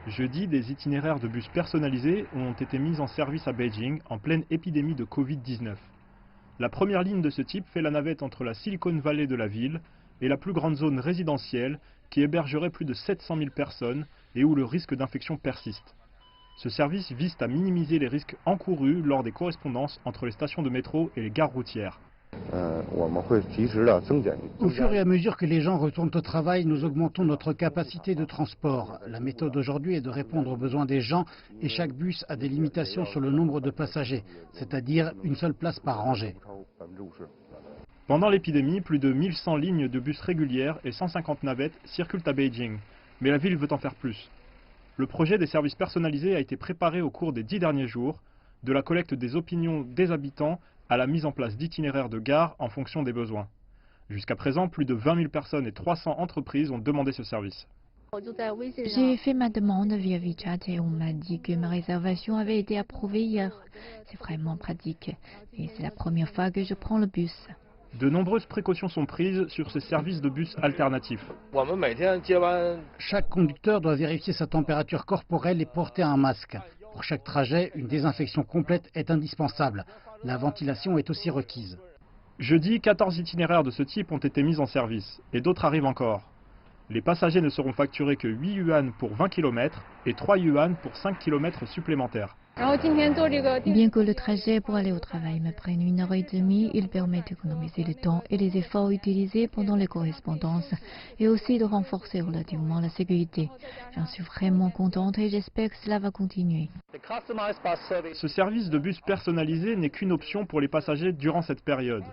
Jeudi, des itinéraires de bus personnalisés ont été mis en service à Beijing en pleine épidémie de Covid-19. La première ligne de ce type fait la navette entre la Silicon Valley de la ville et la plus grande zone résidentielle qui hébergerait plus de 700 000 personnes et où le risque d'infection persiste. Ce service vise à minimiser les risques encourus lors des correspondances entre les stations de métro et les gares routières. Au fur et à mesure que les gens retournent au travail, nous augmentons notre capacité de transport. La méthode aujourd'hui est de répondre aux besoins des gens et chaque bus a des limitations sur le nombre de passagers, c'est-à-dire une seule place par rangée. Pendant l'épidémie, plus de 1100 lignes de bus régulières et 150 navettes circulent à Beijing, mais la ville veut en faire plus. Le projet des services personnalisés a été préparé au cours des 10 derniers jours, de la collecte des opinions des habitants à la mise en place d'itinéraires de gare en fonction des besoins. Jusqu'à présent, plus de 20 000 personnes et 300 entreprises ont demandé ce service. J'ai fait ma demande via WeChat et on m'a dit que ma réservation avait été approuvée hier. C'est vraiment pratique et c'est la première fois que je prends le bus. De nombreuses précautions sont prises sur ces services de bus alternatifs. Chaque conducteur doit vérifier sa température corporelle et porter un masque. Pour chaque trajet, une désinfection complète est indispensable. La ventilation est aussi requise. Jeudi, 14 itinéraires de ce type ont été mis en service et d'autres arrivent encore. Les passagers ne seront facturés que 8 yuan pour 20 km et 3 yuan pour 5 km supplémentaires. Bien que le trajet pour aller au travail me prenne 1h30, il permet d'économiser le temps et les efforts utilisés pendant les correspondances et aussi de renforcer relativement la sécurité. J'en suis vraiment contente et j'espère que cela va continuer. Ce service de bus personnalisé n'est qu'une option pour les passagers durant cette période.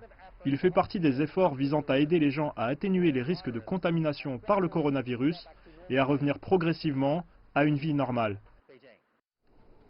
Il fait partie des efforts visant à aider les gens à atténuer les risques de contamination par le coronavirus et à revenir progressivement à une vie normale.